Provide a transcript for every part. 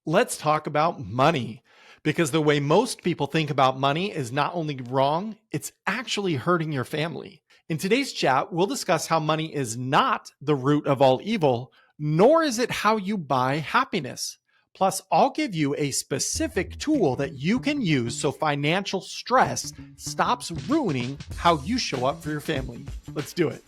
Let's talk about money because the way most people think about money is not only wrong, it's actually hurting your family. In today's chat, we'll discuss how money is not the root of all evil, nor is it how you buy happiness. Plus, I'll give you a specific tool that you can use so financial stress stops ruining how you show up for your family. Let's do it.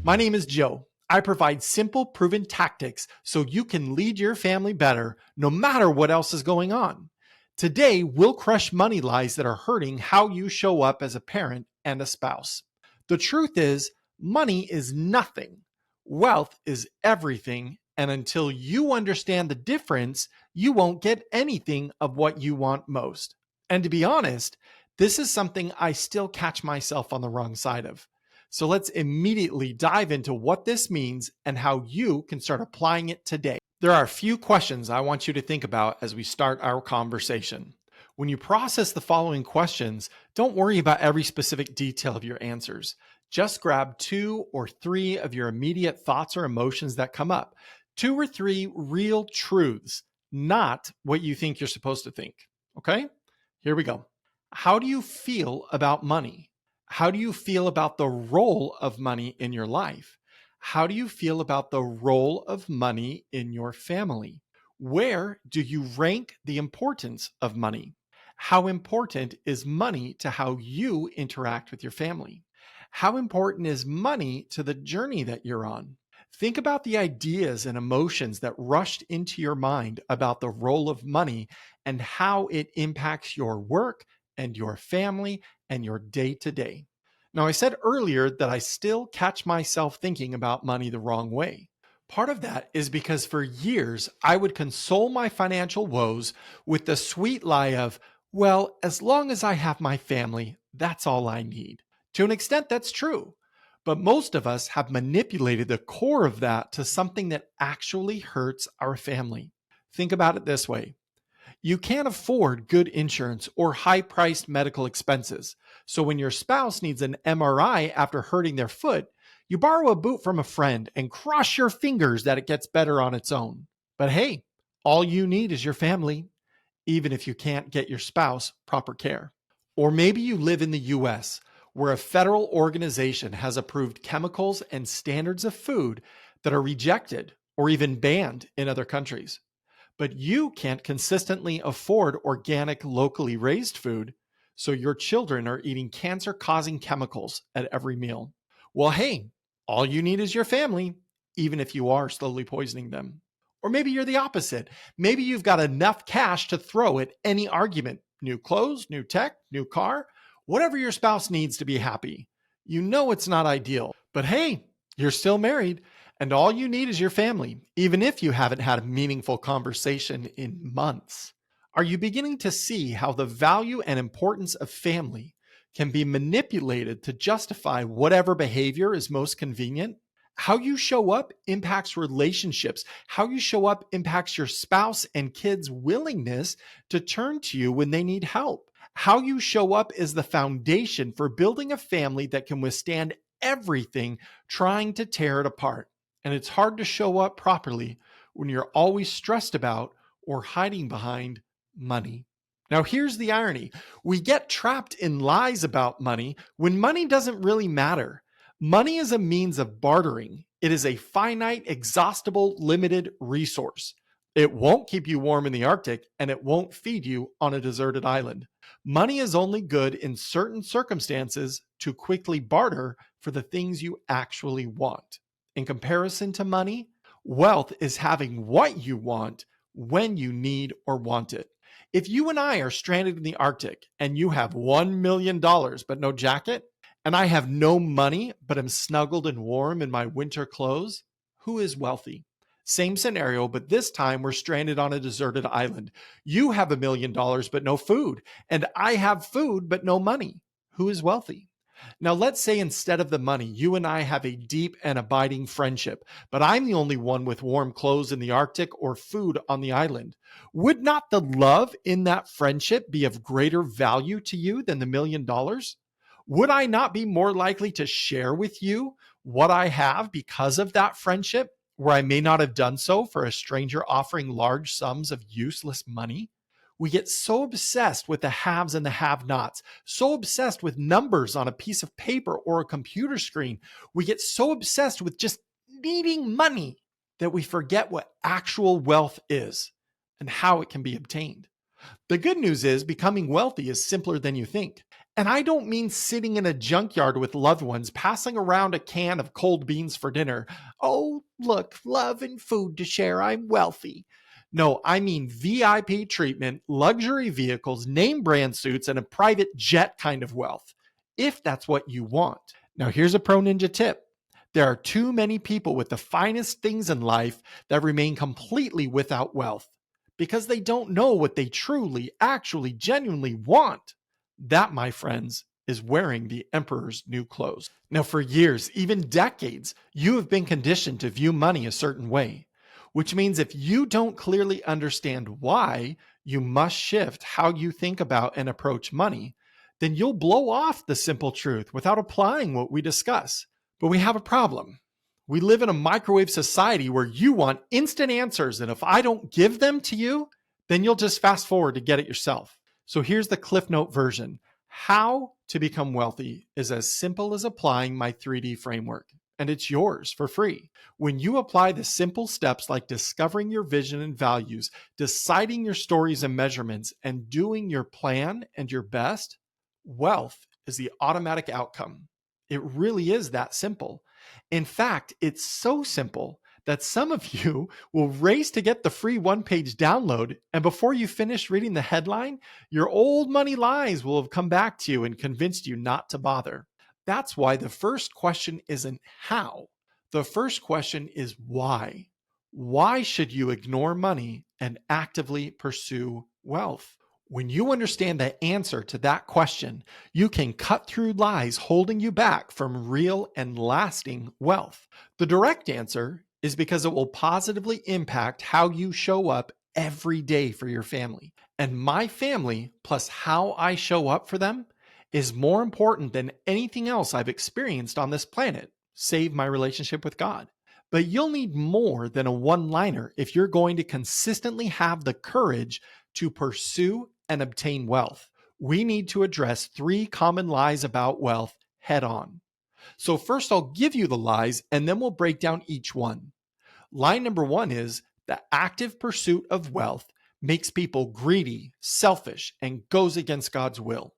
My name is Joe. I provide simple, proven tactics so you can lead your family better no matter what else is going on. Today, we'll crush money lies that are hurting how you show up as a parent and a spouse. The truth is, money is nothing. Wealth is everything. And until you understand the difference, you won't get anything of what you want most. And to be honest, this is something I still catch myself on the wrong side of. So let's immediately dive into what this means and how you can start applying it today. There are a few questions I want you to think about as we start our conversation. When you process the following questions, don't worry about every specific detail of your answers. Just grab 2 or 3 of your immediate thoughts or emotions that come up. 2 or 3 real truths, not what you think you're supposed to think. Okay? Here we go. How do you feel about money? How do you feel about the role of money in your life? How do you feel about the role of money in your family? Where do you rank the importance of money? How important is money to how you interact with your family? How important is money to the journey that you're on? Think about the ideas and emotions that rushed into your mind about the role of money and how it impacts your work and your family and your day-to-day. Now, I said earlier that I still catch myself thinking about money the wrong way. Part of that is because for years, I would console my financial woes with the sweet lie of, well, as long as I have my family, that's all I need. To an extent, that's true. But most of us have manipulated the core of that to something that actually hurts our family. Think about it this way. You can't afford good insurance or high-priced medical expenses. So when your spouse needs an MRI after hurting their foot, you borrow a boot from a friend and cross your fingers that it gets better on its own. But hey, all you need is your family, even if you can't get your spouse proper care. Or maybe you live in the US, where a federal organization has approved chemicals and standards of food that are rejected or even banned in other countries. But you can't consistently afford organic, locally raised food, so your children are eating cancer-causing chemicals at every meal. Well, hey, all you need is your family, even if you are slowly poisoning them. Or maybe you're the opposite. Maybe you've got enough cash to throw at any argument. New clothes, new tech, new car, whatever your spouse needs to be happy. You know it's not ideal, but hey, you're still married. And all you need is your family, even if you haven't had a meaningful conversation in months. Are you beginning to see how the value and importance of family can be manipulated to justify whatever behavior is most convenient? How you show up impacts relationships. How you show up impacts your spouse and kids' willingness to turn to you when they need help. How you show up is the foundation for building a family that can withstand everything trying to tear it apart. And it's hard to show up properly when you're always stressed about or hiding behind money. Now, here's the irony. We get trapped in lies about money when money doesn't really matter. Money is a means of bartering. It is a finite, exhaustible, limited resource. It won't keep you warm in the Arctic, and it won't feed you on a deserted island. Money is only good in certain circumstances to quickly barter for the things you actually want. In comparison to money, wealth is having what you want when you need or want it. If you and I are stranded in the Arctic and you have $1 million but no jacket, and I have no money but am snuggled and warm in my winter clothes, who is wealthy? Same scenario, but this time we're stranded on a deserted island. You have $1 million but no food, and I have food but no money. Who is wealthy? Now, let's say instead of the money, you and I have a deep and abiding friendship, but I'm the only one with warm clothes in the Arctic or food on the island. Would not the love in that friendship be of greater value to you than the $1 million? Would I not be more likely to share with you what I have because of that friendship where I may not have done so for a stranger offering large sums of useless money? We get so obsessed with the haves and the have nots, so obsessed with numbers on a piece of paper or a computer screen. We get so obsessed with just needing money that we forget what actual wealth is and how it can be obtained. The good news is becoming wealthy is simpler than you think. And I don't mean sitting in a junkyard with loved ones, passing around a can of cold beans for dinner. Oh, look, love and food to share. I'm wealthy. No, I mean VIP treatment, luxury vehicles, name brand suits, and a private jet kind of wealth, if that's what you want. Now, here's a pro ninja tip. There are too many people with the finest things in life that remain completely without wealth because they don't know what they truly, actually, genuinely want. That, my friends, is wearing the emperor's new clothes. Now, for years, even decades, you have been conditioned to view money a certain way, which means if you don't clearly understand why you must shift how you think about and approach money, then you'll blow off the simple truth without applying what we discuss. But we have a problem. We live in a microwave society where you want instant answers, and if I don't give them to you, then you'll just fast forward to get it yourself. So here's the Cliff Note version. How to become wealthy is as simple as applying my 3D framework, and it's yours for free. When you apply the simple steps like discovering your vision and values, deciding your stories and measurements, and doing your plan and your best, wealth is the automatic outcome. It really is that simple. In fact, it's so simple that some of you will race to get the free one-page download, and before you finish reading the headline, your old money lies will have come back to you and convinced you not to bother. That's why the first question isn't how. The first question is why. Why should you ignore money and actively pursue wealth? When you understand the answer to that question, you can cut through lies holding you back from real and lasting wealth. The direct answer is because it will positively impact how you show up every day for your family. And my family, plus how I show up for them, is more important than anything else I've experienced on this planet, save my relationship with God. But you'll need more than a one-liner if you're going to consistently have the courage to pursue and obtain wealth. We need to address 3 common lies about wealth head on. So first I'll give you the lies and then we'll break down each one. Lie number 1 is the active pursuit of wealth makes people greedy, selfish, and goes against God's will.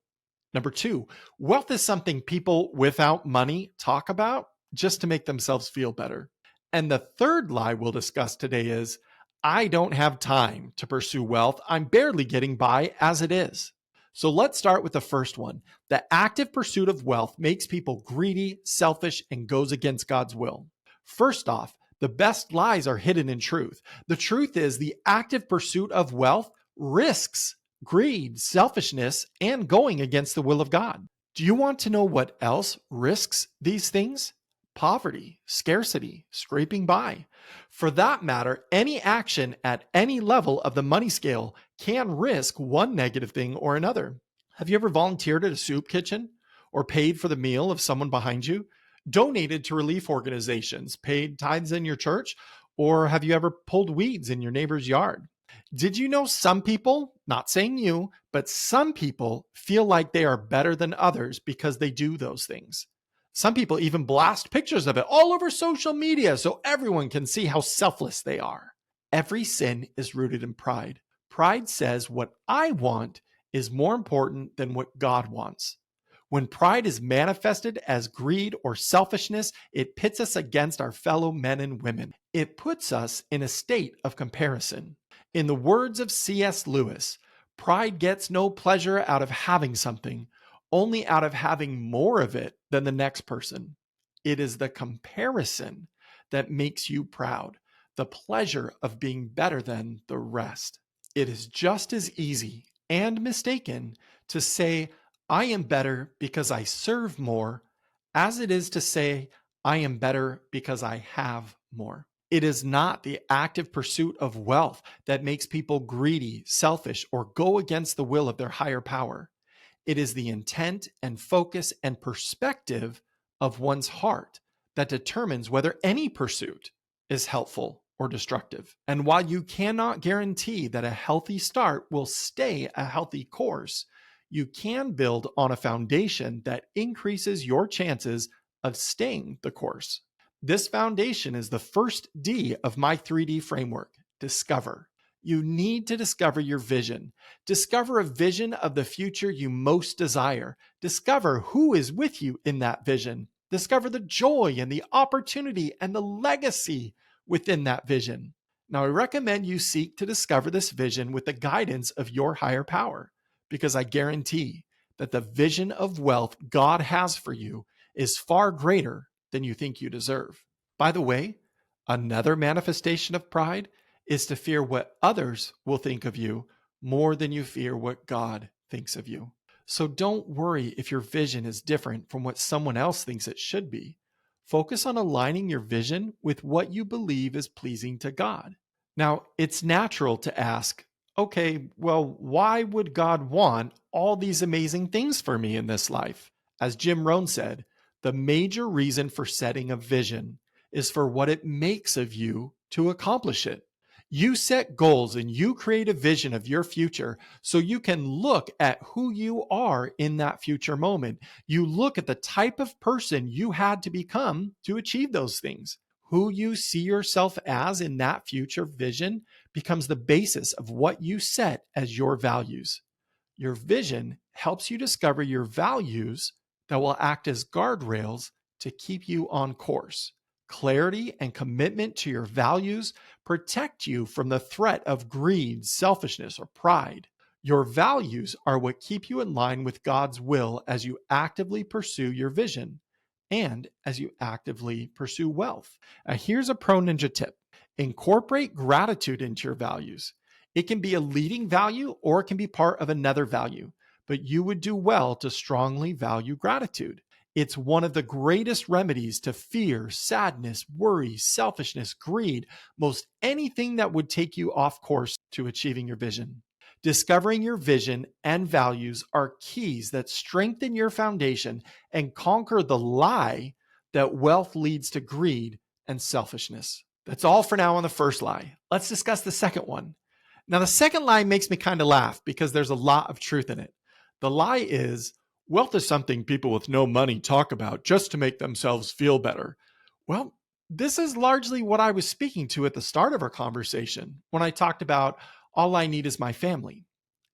Number 2, wealth is something people without money talk about just to make themselves feel better. And the third lie we'll discuss today is, I don't have time to pursue wealth. I'm barely getting by as it is. So let's start with the first one. The active pursuit of wealth makes people greedy, selfish, and goes against God's will. First off, the best lies are hidden in truth. The truth is the active pursuit of wealth risks greed, selfishness, and going against the will of God. Do you want to know what else risks these things? Poverty, scarcity, scraping by. For that matter, any action at any level of the money scale can risk one negative thing or another. Have you ever volunteered at a soup kitchen or paid for the meal of someone behind you? Donated to relief organizations, paid tithes in your church, or have you ever pulled weeds in your neighbor's yard? Did you know some people, not saying you, but some people feel like they are better than others because they do those things? Some people even blast pictures of it all over social media so everyone can see how selfless they are. Every sin is rooted in pride. Pride says what I want is more important than what God wants. When pride is manifested as greed or selfishness, it pits us against our fellow men and women. It puts us in a state of comparison. In the words of C.S. Lewis, pride gets no pleasure out of having something, only out of having more of it than the next person. It is the comparison that makes you proud, the pleasure of being better than the rest. It is just as easy and mistaken to say, I am better because I serve more, as it is to say, I am better because I have more. It is not the active pursuit of wealth that makes people greedy, selfish, or go against the will of their higher power. It is the intent and focus and perspective of one's heart that determines whether any pursuit, is helpful or destructive. And while you cannot guarantee that a healthy start will stay a healthy course, you can build on a foundation that increases your chances of staying the course. This foundation is the first D of my 3D framework: discover. You need to discover your vision. Discover a vision of the future you most desire. Discover who is with you in that vision. Discover the joy and the opportunity and the legacy within that vision. Now, I recommend you seek to discover this vision with the guidance of your higher power, because I guarantee that the vision of wealth God has for you is far greater than you think you deserve. By the way, another manifestation of pride is to fear what others will think of you more than you fear what God thinks of you. So don't worry if your vision is different from what someone else thinks it should be. Focus on aligning your vision with what you believe is pleasing to God. Now, it's natural to ask, okay, well, why would God want all these amazing things for me in this life? As Jim Rohn said, the major reason for setting a vision is for what it makes of you to accomplish it. You set goals and you create a vision of your future so you can look at who you are in that future moment. You look at the type of person you had to become to achieve those things. Who you see yourself as in that future vision becomes the basis of what you set as your values. Your vision helps you discover your values that will act as guardrails to keep you on course. Clarity and commitment to your values protect you from the threat of greed, selfishness, or pride. Your values are what keep you in line with God's will as you actively pursue your vision and as you actively pursue wealth. Now, here's a pro ninja tip: incorporate gratitude into your values. It can be a leading value or it can be part of another value, but you would do well to strongly value gratitude. It's one of the greatest remedies to fear, sadness, worry, selfishness, greed, most anything that would take you off course to achieving your vision. Discovering your vision and values are keys that strengthen your foundation and conquer the lie that wealth leads to greed and selfishness. That's all for now on the first lie. Let's discuss the second one. Now, the second lie makes me kind of laugh because there's a lot of truth in it. The lie is, wealth is something people with no money talk about just to make themselves feel better. Well, this is largely what I was speaking to at the start of our conversation when I talked about all I need is my family,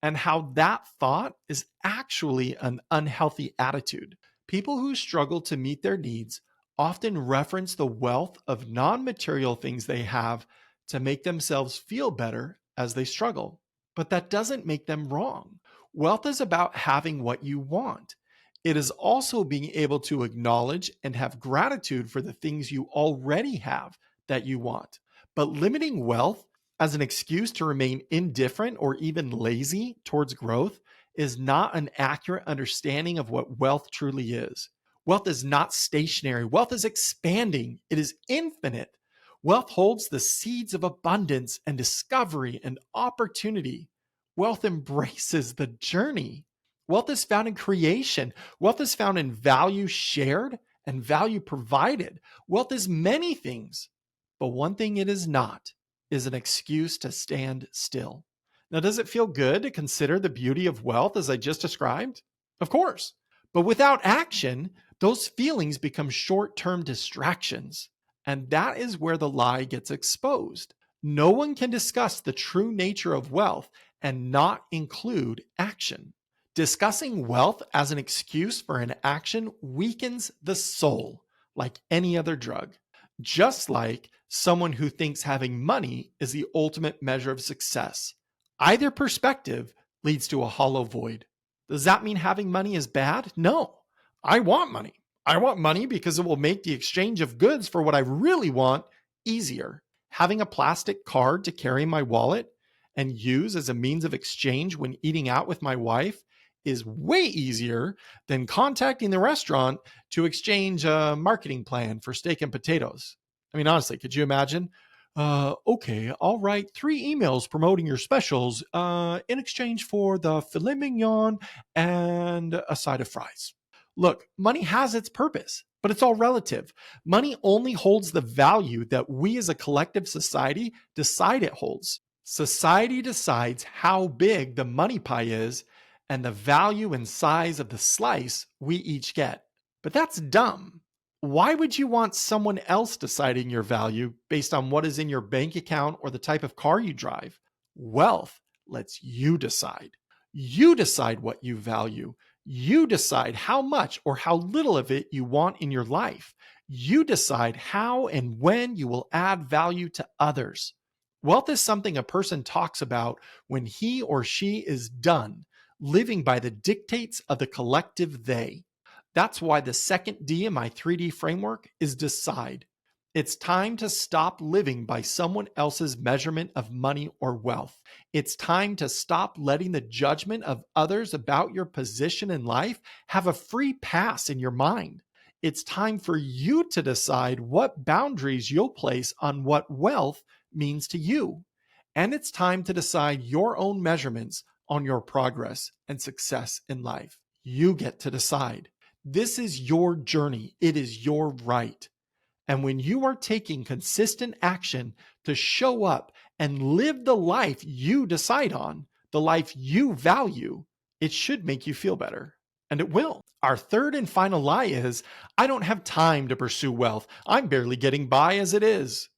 and how that thought is actually an unhealthy attitude. People who struggle to meet their needs often reference the wealth of non-material things they have to make themselves feel better as they struggle. But that doesn't make them wrong. Wealth is about having what you want. It is also being able to acknowledge and have gratitude for the things you already have that you want. But limiting wealth as an excuse to remain indifferent or even lazy towards growth is not an accurate understanding of what wealth truly is. Wealth is not stationary. Wealth is expanding. It is infinite. Wealth holds the seeds of abundance and discovery and opportunity. Wealth embraces the journey. Wealth is found in creation. Wealth is found in value shared and value provided. Wealth is many things, but one thing it is not is an excuse to stand still. Now, does it feel good to consider the beauty of wealth as I just described? Of course. But without action, those feelings become short-term distractions. And that is where the lie gets exposed. No one can discuss the true nature of wealth and not include action. Discussing wealth as an excuse for an action weakens the soul like any other drug. Just like someone who thinks having money is the ultimate measure of success. Either perspective leads to a hollow void. Does that mean having money is bad? No. I want money. I want money because it will make the exchange of goods for what I really want easier. Having a plastic card to carry in my wallet and use as a means of exchange when eating out with my wife is way easier than contacting the restaurant to exchange a marketing plan for steak and potatoes. I mean, honestly, could you imagine? Okay, I'll write 3 emails promoting your specials in exchange for the filet mignon and a side of fries. Look, money has its purpose, but it's all relative. Money only holds the value that we as a collective society decide it holds. Society decides how big the money pie is and the value and size of the slice we each get. But that's dumb. Why would you want someone else deciding your value based on what is in your bank account or the type of car you drive? Wealth lets you decide. You decide what you value. You decide how much or how little of it you want in your life. You decide how and when you will add value to others. Wealth is something a person talks about when he or she is done living by the dictates of the collective they. That's why the second D in my 3D framework is decide. It's time to stop living by someone else's measurement of money or wealth. It's time to stop letting the judgment of others about your position in life have a free pass in your mind. It's time for you to decide what boundaries you'll place on what wealth means to you. And it's time to decide your own measurements on your progress and success in life. You get to decide. This is your journey. It is your right. And when you are taking consistent action to show up and live the life you decide on, the life you value, it should make you feel better. And it will. Our third and final lie is I don't have time to pursue wealth. I'm barely getting by as it is.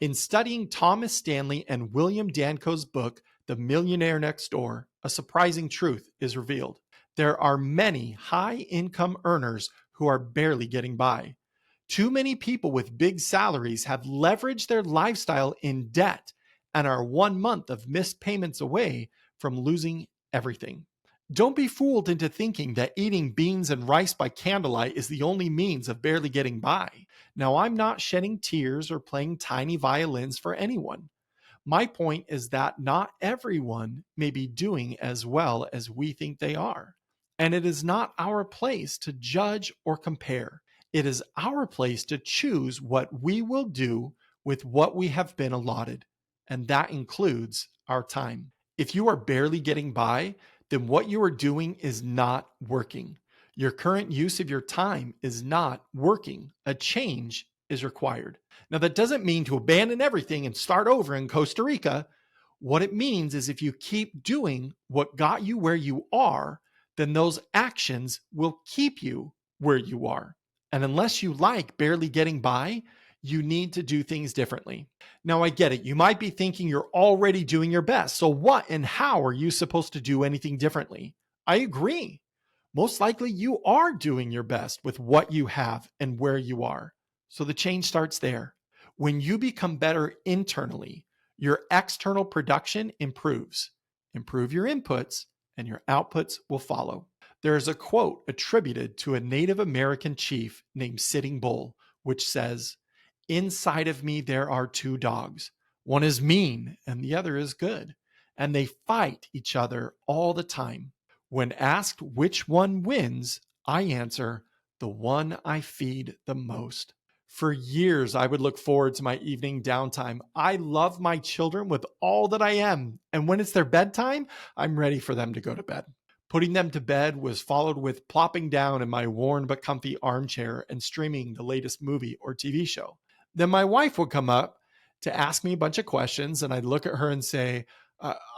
In studying Thomas Stanley and William Danko's book, The Millionaire Next Door, a surprising truth is revealed. There are many high income earners who are barely getting by. Too many people with big salaries have leveraged their lifestyle in debt and are 1 month of missed payments away from losing everything. Don't be fooled into thinking that eating beans and rice by candlelight is the only means of barely getting by. Now, I'm not shedding tears or playing tiny violins for anyone. My point is that not everyone may be doing as well as we think they are. And it is not our place to judge or compare. It is our place to choose what we will do with what we have been allotted. And that includes our time. If you are barely getting by, then what you are doing is not working. Your current use of your time is not working. A change is required. Now, that doesn't mean to abandon everything and start over in Costa Rica. What it means is if you keep doing what got you where you are, then those actions will keep you where you are. And unless you like barely getting by, you need to do things differently. Now, I get it. You might be thinking you're already doing your best. So, what and how are you supposed to do anything differently? I agree. Most likely, you are doing your best with what you have and where you are. So, the change starts there. When you become better internally, your external production improves. Improve your inputs, and your outputs will follow. There is a quote attributed to a Native American chief named Sitting Bull, which says, "Inside of me, there are two dogs. One is mean and the other is good, and they fight each other all the time. When asked which one wins, I answer, the one I feed the most." For years, I would look forward to my evening downtime. I love my children with all that I am. And when it's their bedtime, I'm ready for them to go to bed. Putting them to bed was followed with plopping down in my worn but comfy armchair and streaming the latest movie or TV show. Then my wife would come up to ask me a bunch of questions, and I'd look at her and say,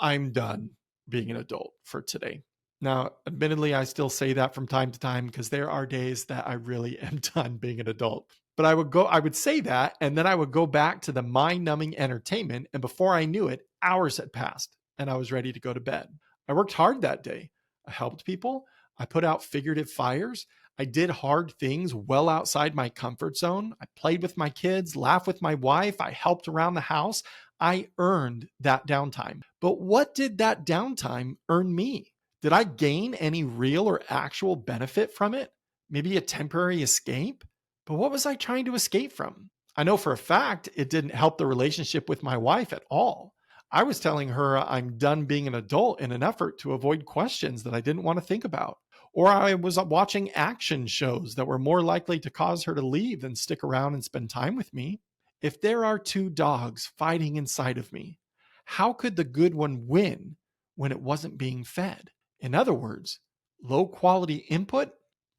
I'm done being an adult for today. Now, admittedly, I still say that from time to time because there are days that I really am done being an adult. But I would say that, and then I would go back to the mind-numbing entertainment, and before I knew it, hours had passed, and I was ready to go to bed. I worked hard that day. I helped people. I put out figurative fires. I did hard things well outside my comfort zone. I played with my kids, laughed with my wife. I helped around the house. I earned that downtime. But what did that downtime earn me? Did I gain any real or actual benefit from it? Maybe a temporary escape? But what was I trying to escape from? I know for a fact it didn't help the relationship with my wife at all. I was telling her I'm done being an adult in an effort to avoid questions that I didn't want to think about. Or I was watching action shows that were more likely to cause her to leave than stick around and spend time with me. If there are two dogs fighting inside of me, how could the good one win when it wasn't being fed? In other words, low quality input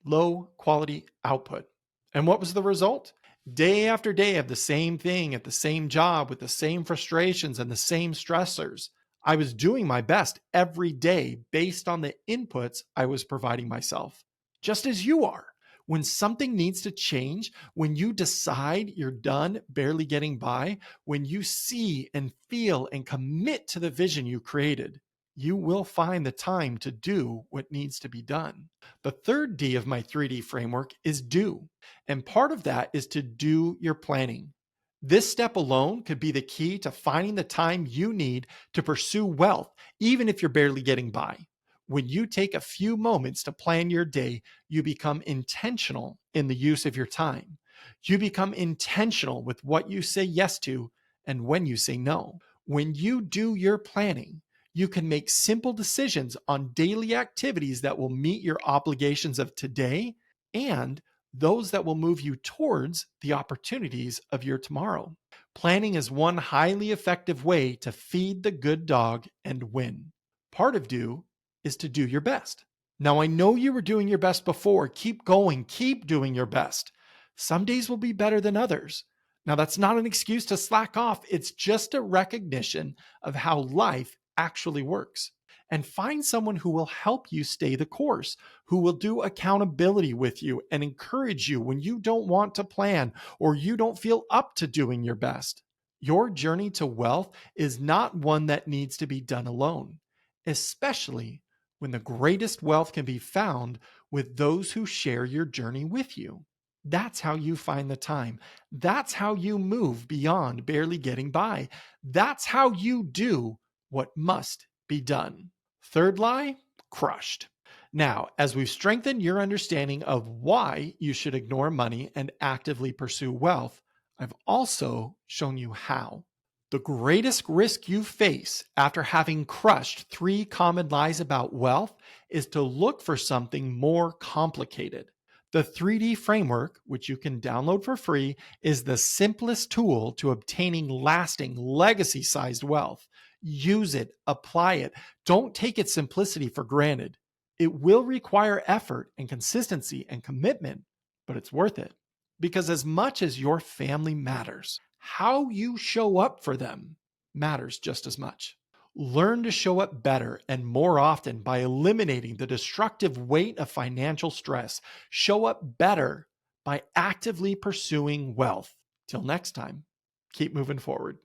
low quality output. And what was the result? Day after day of the same thing at the same job with the same frustrations and the same stressors. I was doing my best every day based on the inputs I was providing myself, just as you are. When something needs to change, when you decide you're done barely getting by, when you see and feel and commit to the vision you created, you will find the time to do what needs to be done. The third D of my 3D framework is do. And part of that is to do your planning. This step alone could be the key to finding the time you need to pursue wealth, even if you're barely getting by. When you take a few moments to plan your day, you become intentional in the use of your time. You become intentional with what you say yes to and when you say no. When you do your planning, you can make simple decisions on daily activities that will meet your obligations of today and those that will move you towards the opportunities of your tomorrow. Planning is one highly effective way to feed the good dog and win. Part of do is to do your best. Now, I know you were doing your best before. Keep going, keep doing your best. Some days will be better than others. Now, that's not an excuse to slack off, it's just a recognition of how life actually works. And find someone who will help you stay the course, who will do accountability with you and encourage you when you don't want to plan or you don't feel up to doing your best. Your journey to wealth is not one that needs to be done alone, especially when the greatest wealth can be found with those who share your journey with you. That's how you find the time. That's how you move beyond barely getting by. That's how you do what must be done. Third lie, crushed. Now, as we've strengthened your understanding of why you should ignore money and actively pursue wealth, I've also shown you how. The greatest risk you face after having crushed 3 common lies about wealth is to look for something more complicated. The 3D framework, which you can download for free, is the simplest tool to obtaining lasting legacy sized wealth. Use it, apply it. Don't take its simplicity for granted. It will require effort and consistency and commitment, but it's worth it. Because as much as your family matters, how you show up for them matters just as much. Learn to show up better and more often by eliminating the destructive weight of financial stress. Show up better by actively pursuing wealth. Till next time, keep moving forward.